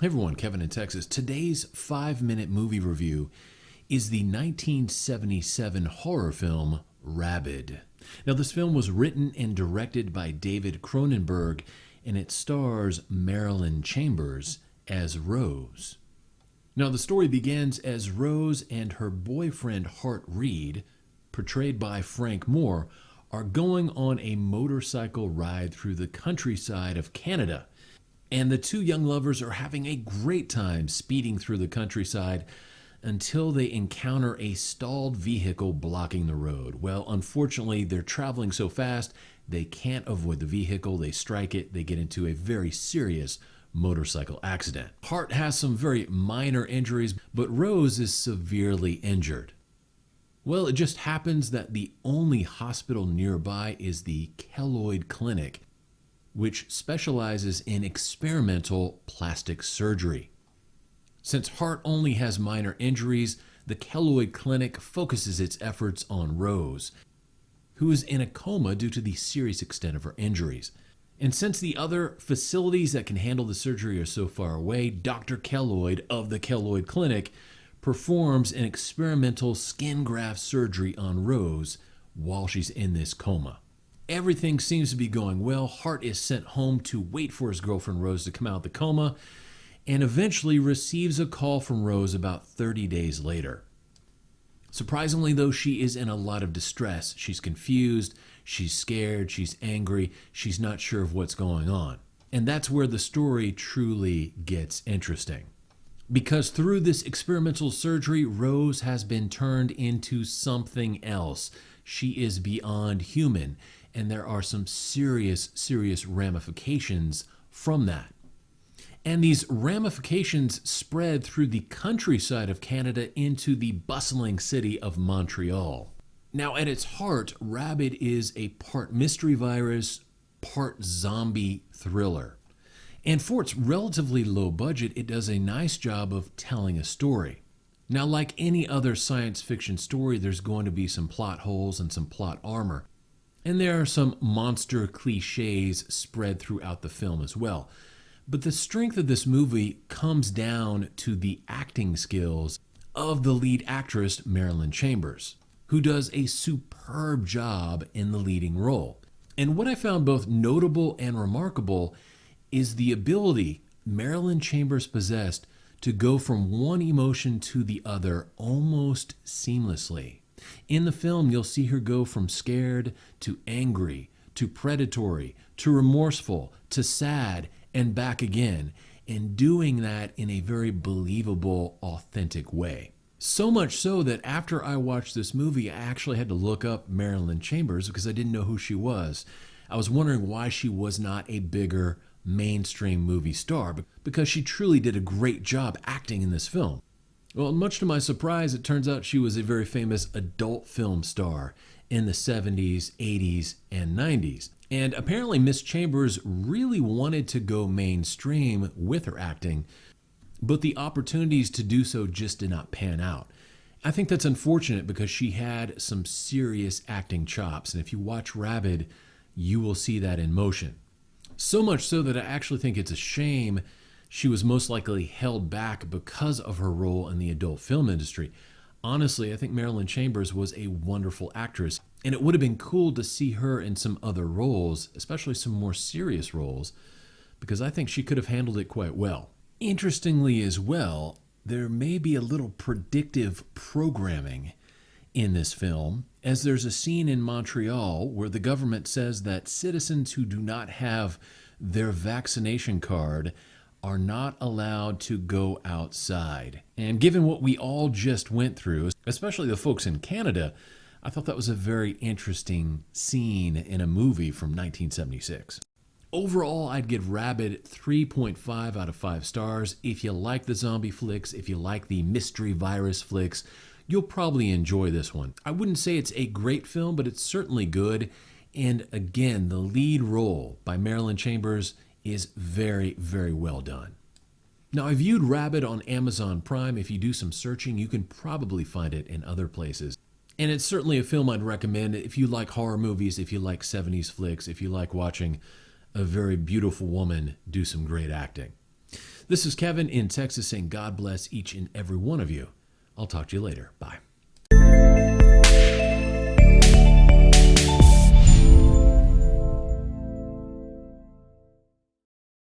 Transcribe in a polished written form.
Hey everyone, Kevin in Texas. Today's 5-minute movie review is the 1977 horror film Rabid. Now, this film was written and directed by David Cronenberg, and it stars Marilyn Chambers as Rose. Now, the story begins as Rose and her boyfriend Hart Reed, portrayed by Frank Moore, are going on a motorcycle ride through the countryside of Canada. And the two young lovers are having a great time speeding through the countryside until they encounter a stalled vehicle blocking the road. Well, unfortunately, they're traveling so fast, they can't avoid the vehicle. They strike it. They get into a very serious motorcycle accident. Hart has some very minor injuries, but Rose is severely injured. Well, it just happens that the only hospital nearby is the Keloid Clinic, which specializes in experimental plastic surgery. Since Hart only has minor injuries, the Keloid Clinic focuses its efforts on Rose, who is in a coma due to the serious extent of her injuries. And since the other facilities that can handle the surgery are so far away, Dr. Keloid of the Keloid Clinic performs an experimental skin graft surgery on Rose while she's in this coma. Everything seems to be going well. Hart is sent home to wait for his girlfriend Rose to come out of the coma, and eventually receives a call from Rose about 30 days later. Surprisingly, though, she is in a lot of distress. She's confused, she's scared, she's angry, she's not sure of what's going on. And that's where the story truly gets interesting. Because through this experimental surgery, Rose has been turned into something else. She is beyond human. And there are some serious ramifications from that. And these ramifications spread through the countryside of Canada into the bustling city of Montreal. Now, at its heart, Rabid is a part mystery virus, part zombie thriller. And for its relatively low budget, it does a nice job of telling a story. Now, like any other science fiction story, there's going to be some plot holes and some plot armor. And there are some monster cliches spread throughout the film as well. But the strength of this movie comes down to the acting skills of the lead actress, Marilyn Chambers, who does a superb job in the leading role. And what I found both notable and remarkable is the ability Marilyn Chambers possessed to go from one emotion to the other almost seamlessly. In the film, you'll see her go from scared to angry, to predatory, to remorseful, to sad, and back again, and doing that in a very believable, authentic way. So much so that after I watched this movie, I actually had to look up Marilyn Chambers because I didn't know who she was. I was wondering why she was not a bigger mainstream movie star, because she truly did a great job acting in this film. Well, much to my surprise, it turns out she was a very famous adult film star in the 70s, 80s, and 90s. And apparently Miss Chambers really wanted to go mainstream with her acting, but the opportunities to do so just did not pan out. I think that's unfortunate because she had some serious acting chops, and if you watch Rabid, you will see that in motion. So much so that I actually think it's a shame she was most likely held back because of her role in the adult film industry. Honestly, I think Marilyn Chambers was a wonderful actress, and it would have been cool to see her in some other roles, especially some more serious roles, because I think she could have handled it quite well. Interestingly as well, there may be a little predictive programming in this film, as there's a scene in Montreal where the government says that citizens who do not have their vaccination card are not allowed to go outside. And given what we all just went through, especially the folks in Canada, I thought that was a very interesting scene in a movie from 1976. Overall, I'd give Rabid 3.5 out of 5 stars. If you like the zombie flicks, if you like the mystery virus flicks, you'll probably enjoy this one. I wouldn't say it's a great film, but it's certainly good. And again, the lead role by Marilyn Chambers is very well done. Now, I viewed Rabid on Amazon Prime. If you do some searching, you can probably find it in other places. And it's certainly a film I'd recommend if you like horror movies, if you like 70s flicks, if you like watching a very beautiful woman do some great acting. This is Kevin in Texas saying God bless each and every one of you. I'll talk to you later. Bye.